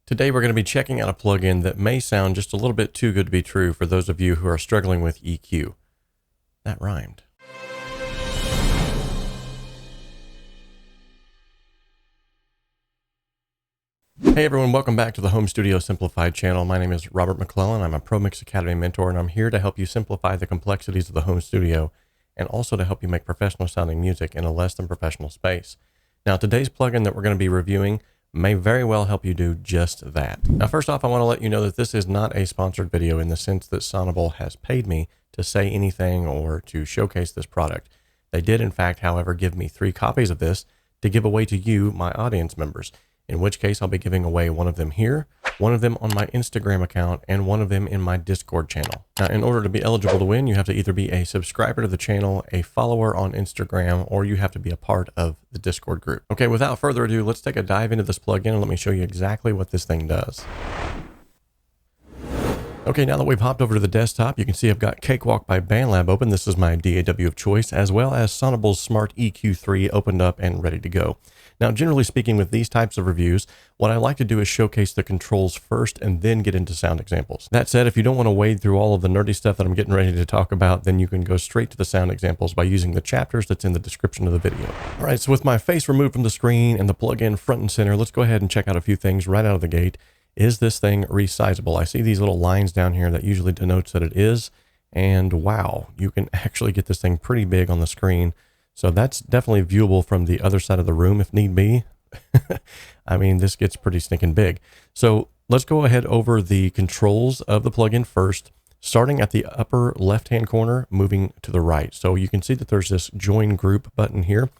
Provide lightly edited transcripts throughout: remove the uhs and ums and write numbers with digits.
Today we're going to be checking out a plugin that may sound just a little bit too good to be true for those of you who are struggling with EQ. That rhymed. Hey everyone, welcome back to the Home Studio Simplified channel. My name is Robert McClellan. I'm a Pro Mix Academy mentor, and I'm here to help you simplify the complexities of the home studio and also to help you make professional sounding music in a less than professional space. Now, today's plugin that we're going to be reviewing may very well help you do just that. Now, first off, I want to let you know that this is not a sponsored video in the sense that Sonible has paid me to say anything or to showcase this product. They did, in fact, however, give me 3 copies of this to give away to you, my audience members, in which case I'll be giving away one of them here, one of them on my Instagram account, and one of them in my Discord channel. Now, in order to be eligible to win, you have to either be a subscriber to the channel, a follower on Instagram, or you have to be a part of the Discord group. Okay, without further ado, let's take a dive into this plugin and let me show you exactly what this thing does. Okay, now that we've hopped over to the desktop, you can see I've got Cakewalk by BandLab open. This is my DAW of choice, as well as Sonible's Smart EQ3 opened up and ready to go. Now, generally speaking, with these types of reviews, what I like to do is showcase the controls first and then get into sound examples. That said, if you don't want to wade through all of the nerdy stuff that I'm getting ready to talk about, then you can go straight to the sound examples by using the chapters that's in the description of the video. All right, so with my face removed from the screen and the plugin front and center, let's go ahead and check out a few things right out of the gate. Is this thing resizable? I see these little lines down here that usually denotes that it is, and wow, you can actually get this thing pretty big on the screen. So that's definitely viewable from the other side of the room if need be. I mean, this gets pretty stinking big. So let's go ahead over the controls of the plugin first, starting at the upper left-hand corner, moving to the right. So you can see that there's this join group button here.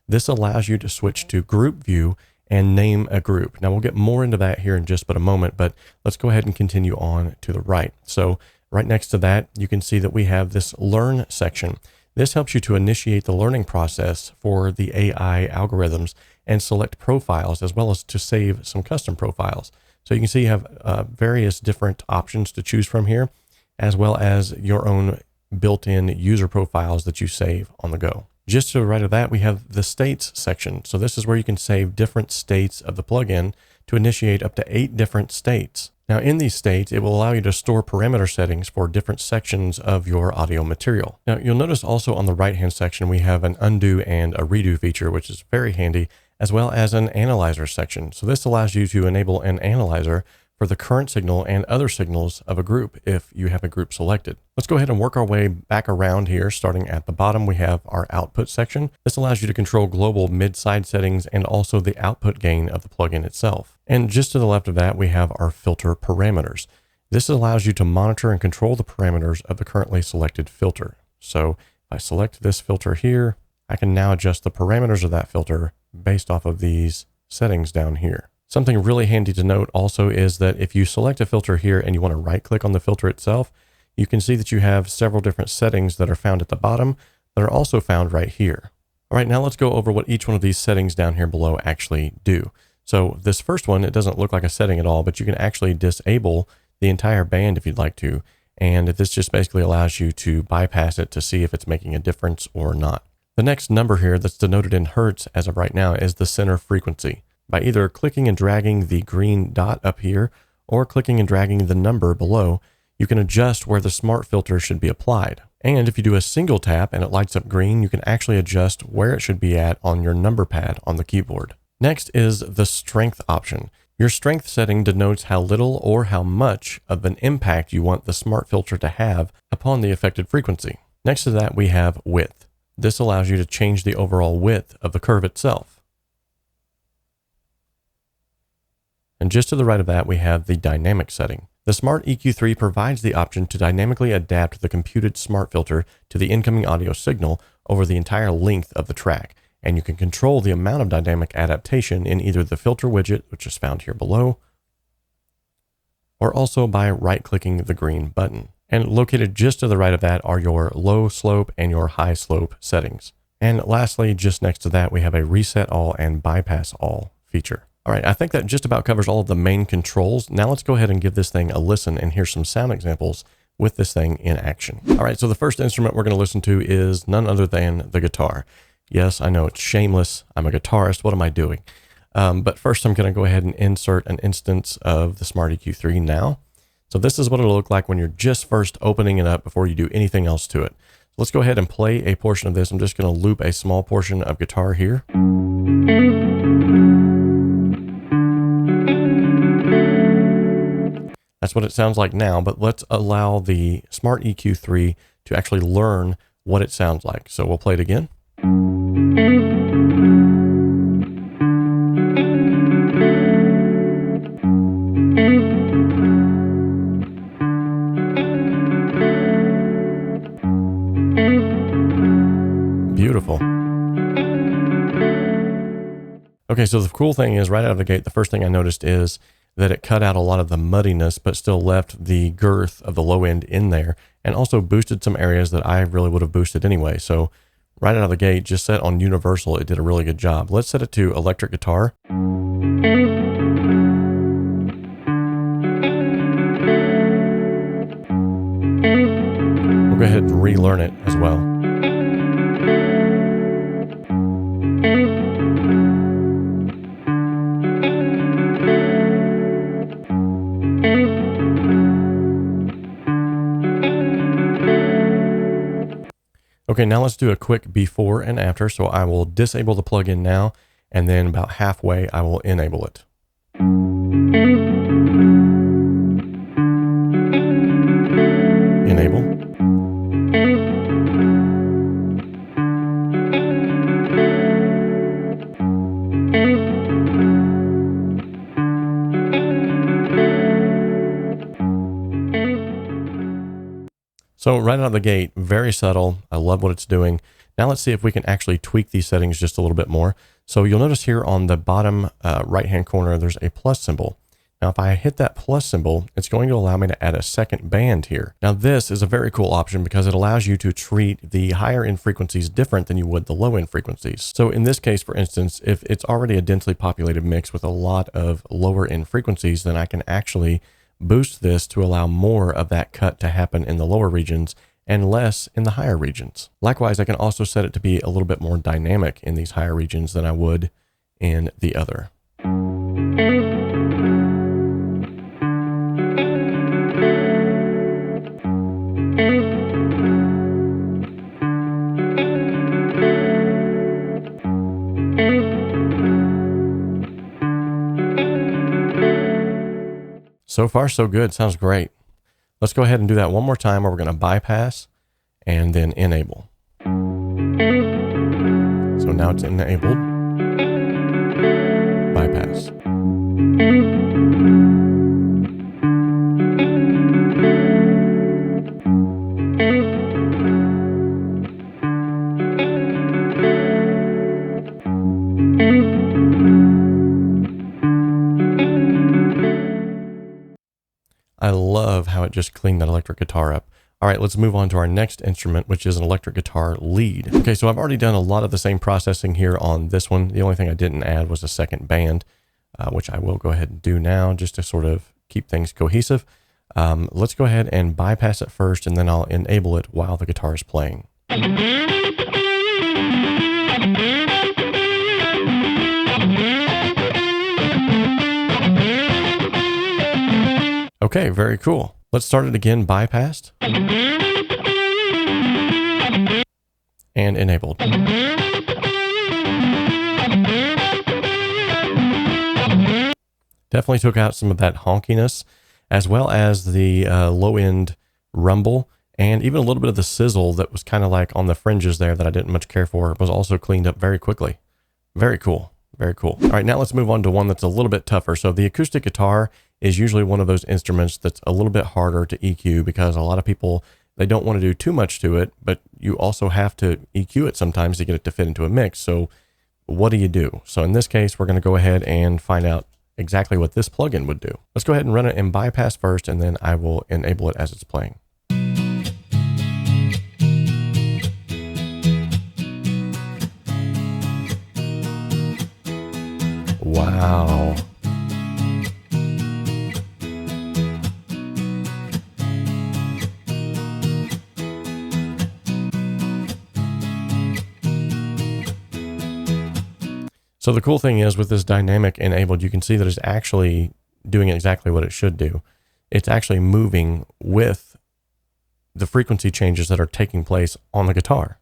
This allows you to switch to group view and name a group. Now we'll get more into that here in just but a moment, but let's go ahead and continue on to the right. So right next to that, you can see that we have this learn section. This helps you to initiate the learning process for the AI algorithms and select profiles, as well as to save some custom profiles. So you can see you have various different options to choose from here, as well as your own built-in user profiles that you save on the go. Just to the right of that, we have the states section. So this is where you can save different states of the plugin to initiate up to 8 different states. Now in these states, it will allow you to store parameter settings for different sections of your audio material. Now you'll notice also on the right-hand section, we have an undo and a redo feature, which is very handy, as well as an analyzer section. So this allows you to enable an analyzer for the current signal and other signals of a group if you have a group selected. Let's go ahead and work our way back around here. Starting at the bottom, we have our output section. This allows you to control global mid-side settings and also the output gain of the plugin itself. And just to the left of that, we have our filter parameters. This allows you to monitor and control the parameters of the currently selected filter. So if I select this filter here, I can now adjust the parameters of that filter based off of these settings down here. Something really handy to note also is that if you select a filter here and you want to right click on the filter itself, you can see that you have several different settings that are found at the bottom that are also found right here. All right, now let's go over what each one of these settings down here below actually do. So this first one, it doesn't look like a setting at all, but you can actually disable the entire band if you'd like to. And this just basically allows you to bypass it to see if it's making a difference or not. The next number here that's denoted in hertz as of right now is the center frequency. By either clicking and dragging the green dot up here or clicking and dragging the number below, you can adjust where the smart filter should be applied. And if you do a single tap and it lights up green, you can actually adjust where it should be at on your number pad on the keyboard. Next is the strength option. Your strength setting denotes how little or how much of an impact you want the smart filter to have upon the affected frequency. Next to that, we have width. This allows you to change the overall width of the curve itself. And just to the right of that, we have the dynamic setting. The Smart EQ3 provides the option to dynamically adapt the computed smart filter to the incoming audio signal over the entire length of the track. And you can control the amount of dynamic adaptation in either the filter widget, which is found here below, or also by right-clicking the green button. And located just to the right of that are your low slope and your high slope settings. And lastly, just next to that, we have a reset all and bypass all feature. All right, I think that just about covers all of the main controls. Now let's go ahead and give this thing a listen and hear some sound examples with this thing in action. All right, so the first instrument we're going to listen to is none other than the guitar. Yes, I know it's shameless. I'm a guitarist. What am I doing? But first I'm going to go ahead and insert an instance of the Smart EQ3 now. So this is what it'll look like when you're just first opening it up before you do anything else to it. So let's go ahead and play a portion of this. I'm just going to loop a small portion of guitar here. That's what it sounds like now, but let's allow the Smart EQ3 to actually learn what it sounds like. So we'll play it again. Beautiful. Okay, so the cool thing is right out of the gate, the first thing I noticed is that it cut out a lot of the muddiness, but still left the girth of the low end in there, and also boosted some areas that I really would have boosted anyway. So right out of the gate, just set on universal, it did a really good job. Let's set it to electric guitar. We'll go ahead and relearn it as well. Okay, now let's do a quick before and after. So I will disable the plugin now, and then about halfway I will enable it. Enable. So right out of the gate, very subtle. I love what it's doing. Now let's see if we can actually tweak these settings just a little bit more. So you'll notice here on the bottom right-hand corner, there's a plus symbol. Now, if I hit that plus symbol, it's going to allow me to add a second band here. Now, this is a very cool option because it allows you to treat the higher end frequencies different than you would the low end frequencies. So in this case, for instance, if it's already a densely populated mix with a lot of lower end frequencies, then I can actually boost this to allow more of that cut to happen in the lower regions and less in the higher regions. Likewise, I can also set it to be a little bit more dynamic in these higher regions than I would in the other. So far, so good. Sounds great. Let's go ahead and do that one more time where we're going to bypass and then enable. So now it's enabled. Bypass. I love how it just cleaned that electric guitar up. All right, let's move on to our next instrument, which is an electric guitar lead. Okay, so I've already done a lot of the same processing here on this one. The only thing I didn't add was a second band, which I will go ahead and do now just to sort of keep things cohesive. Let's go ahead and bypass it first, and then I'll enable it while the guitar is playing. Okay, very cool. Let's start it again, bypassed. And enabled. Definitely took out some of that honkiness, as well as the low-end rumble, and even a little bit of the sizzle that was kind of like on the fringes there that I didn't much care for, was also cleaned up very quickly. Very cool. Very cool. All right, now let's move on to one that's a little bit tougher. So the acoustic guitar is usually one of those instruments that's a little bit harder to EQ because a lot of people, they don't want to do too much to it, but you also have to EQ it sometimes to get it to fit into a mix. So what do you do? So in this case, we're going to go ahead and find out exactly what this plugin would do. Let's go ahead and run it in bypass first, and then I will enable it as it's playing. Wow. So the cool thing is with this dynamic enabled, you can see that it's actually doing exactly what it should do. It's actually moving with the frequency changes that are taking place on the guitar.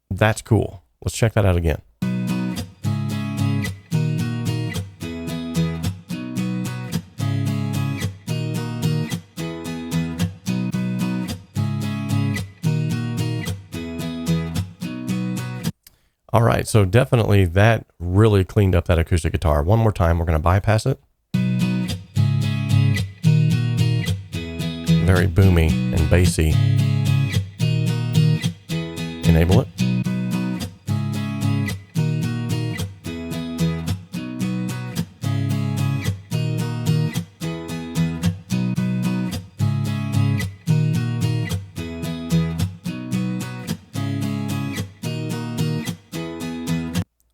That's cool. Let's check that out again. All right, so definitely that really cleaned up that acoustic guitar. One more time, we're going to bypass it. Very boomy and bassy. Enable it.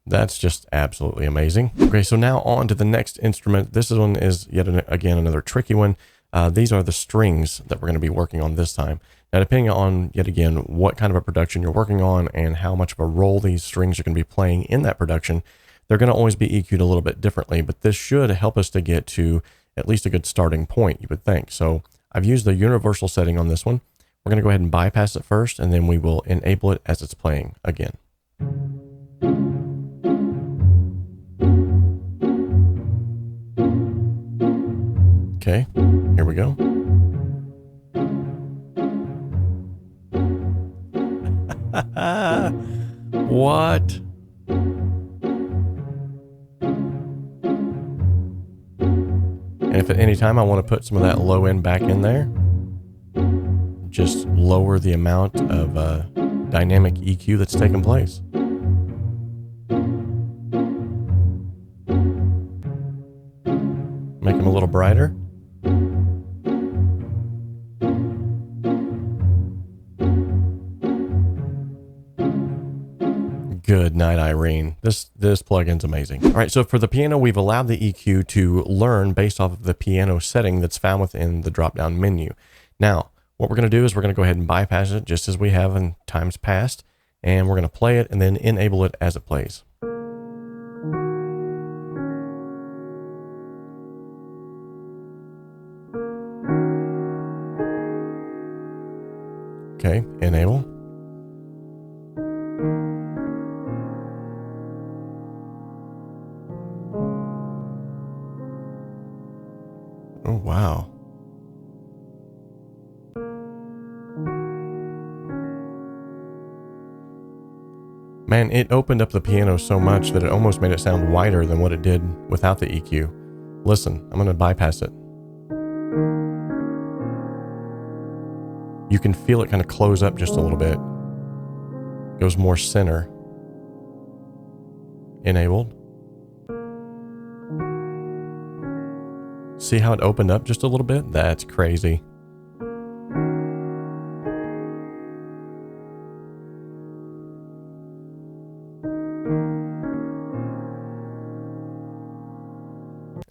That's just absolutely amazing. Okay, so now on to the next instrument. This one is yet again another tricky one. These are the strings that we're going to be working on this time. Now, depending on, yet again, what kind of a production you're working on and how much of a role these strings are going to be playing in that production, they're going to always be EQ'd a little bit differently, but this should help us to get to at least a good starting point, you would think. So I've used the universal setting on this one. We're going to go ahead and bypass it first, and then we will enable it as it's playing again. Okay, here we go. What? And if at any time I want to put some of that low end back in there, just lower the amount of dynamic EQ that's taking place. Make them a little brighter. Good night, Irene. This plugin's amazing. All right, so for the piano, we've allowed the EQ to learn based off of the piano setting that's found within the drop-down menu. Now, what we're going to do is we're going to go ahead and bypass it just as we have in times past, and we're going to play it and then enable it as it plays. Okay, enable. Oh, wow. Man, it opened up the piano so much that it almost made it sound wider than what it did without the EQ. Listen, I'm going to bypass it. You can feel it kind of close up just a little bit. Goes more center. Enabled. See how it opened up just a little bit? That's crazy.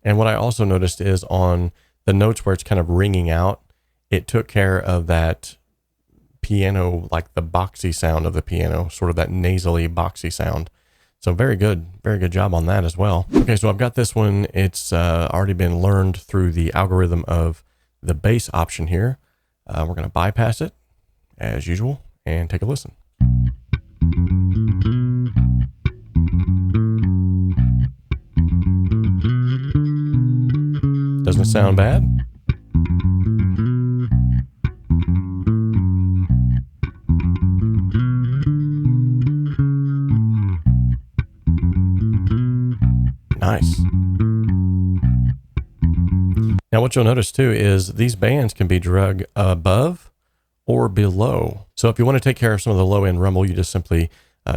And what I also noticed is on the notes where it's kind of ringing out, it took care of that piano, like the boxy sound of the piano, sort of that nasally boxy sound. So very good job on that as well. Okay, so I've got this one. It's already been learned through the algorithm of the bass option here. We're going to bypass it as usual and take a listen. Doesn't sound bad. Nice. Now what you'll notice too is these bands can be dragged above or below. So if you want to take care of some of the low end rumble, you just simply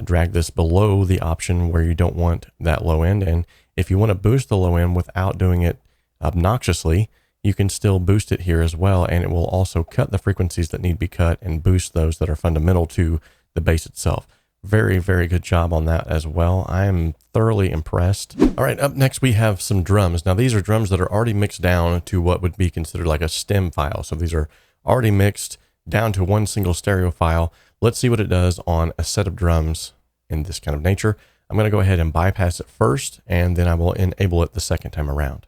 drag this below the option where you don't want that low end. And if you want to boost the low end without doing it obnoxiously, you can still boost it here as well. And it will also cut the frequencies that need to be cut and boost those that are fundamental to the bass itself. Very, very good job on that as well. I am thoroughly impressed. All right, up next we have some drums. Now these are drums that are already mixed down to what would be considered like a stem file. So these are already mixed down to one single stereo file. Let's see what it does on a set of drums in this kind of nature. I'm going to go ahead and bypass it first, and then I will enable it the second time around.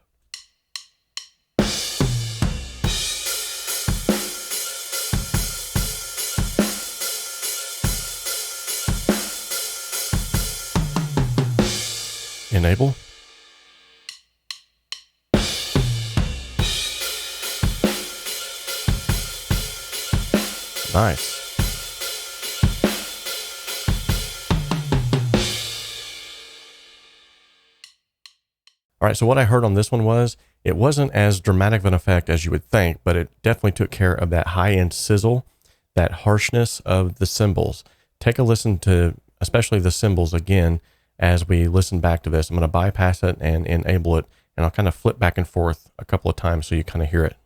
Enable. Nice. All right, so what I heard on this one was, it wasn't as dramatic of an effect as you would think, but it definitely took care of that high-end sizzle, that harshness of the cymbals. Take a listen to especially the cymbals again as we listen back to this. I'm going to bypass it and enable it, and I'll kind of flip back and forth a couple of times so you kind of hear it.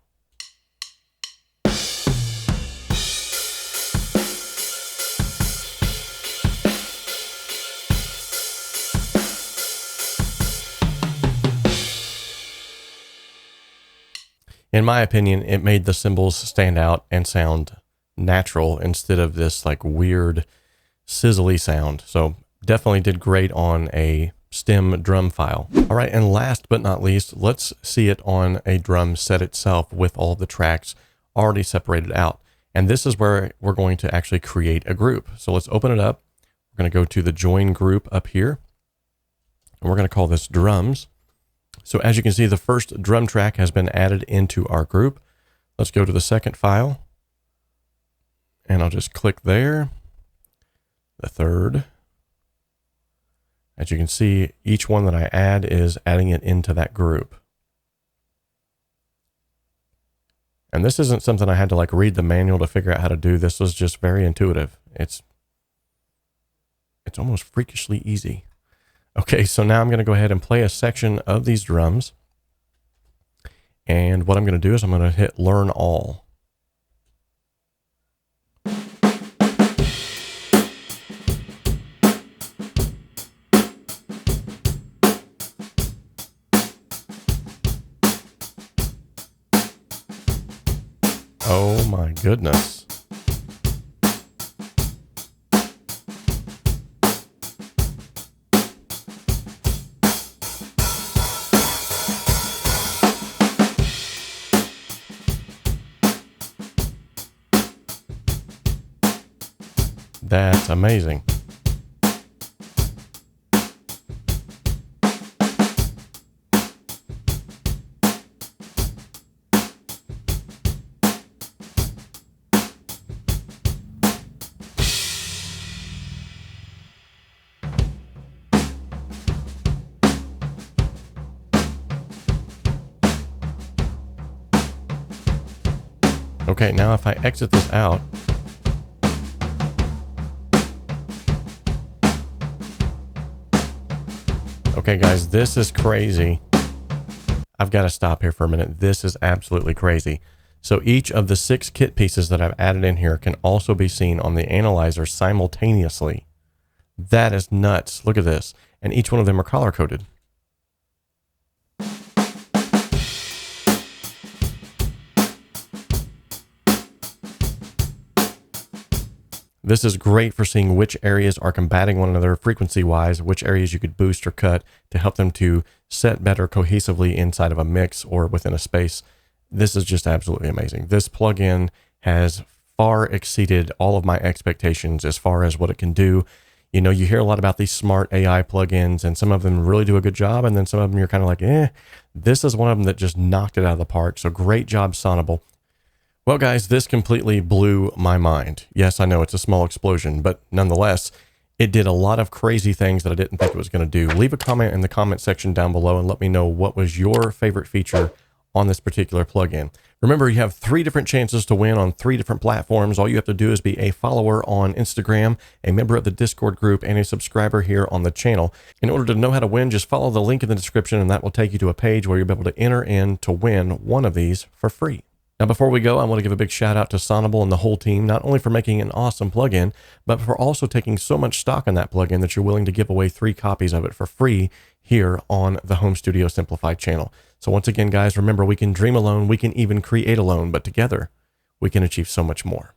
In my opinion, it made the cymbals stand out and sound natural instead of this like weird sizzly sound. So definitely did great on a stem drum file. All right, and last but not least, let's see it on a drum set itself with all the tracks already separated out. And this is where we're going to actually create a group. So let's open it up. We're going to go to the join group up here, and we're going to call this drums. So as you can see, the first drum track has been added into our group. Let's go to the second file, and I'll just click there. The third. As you can see, each one that I add is adding it into that group. And this isn't something I had to like read the manual to figure out how to do. This was just very intuitive. It's almost freakishly easy. Okay, so now I'm going to go ahead and play a section of these drums. And what I'm going to do is I'm going to hit Learn All. Oh my goodness. That's amazing. Okay, now if I exit this out, okay guys, this is crazy. I've got to stop here for a minute. This is absolutely crazy. So each of the 6 kit pieces that I've added in here can also be seen on the analyzer simultaneously. That is nuts. Look at this. And each one of them are color coded. This is great for seeing which areas are combating one another frequency-wise, which areas you could boost or cut to help them to set better cohesively inside of a mix or within a space. This is just absolutely amazing. This plugin has far exceeded all of my expectations as far as what it can do. You know, you hear a lot about these smart AI plugins, and some of them really do a good job, and then some of them you're kind of like, eh. This is one of them that just knocked it out of the park. So great job, Sonible. Well, guys, this completely blew my mind. Yes, I know it's a small explosion, but nonetheless, it did a lot of crazy things that I didn't think it was going to do. Leave a comment in the comment section down below and let me know what was your favorite feature on this particular plugin. Remember, you have 3 different chances to win on 3 different platforms. All you have to do is be a follower on Instagram, a member of the Discord group, and a subscriber here on the channel. In order to know how to win, just follow the link in the description, and that will take you to a page where you'll be able to enter in to win one of these for free. Now, before we go, I want to give a big shout out to Sonible and the whole team, not only for making an awesome plugin, but for also taking so much stock in that plugin that you're willing to give away 3 copies of it for free here on the Home Studio Simplified channel. So once again, guys, remember, we can dream alone, we can even create alone, but together we can achieve so much more.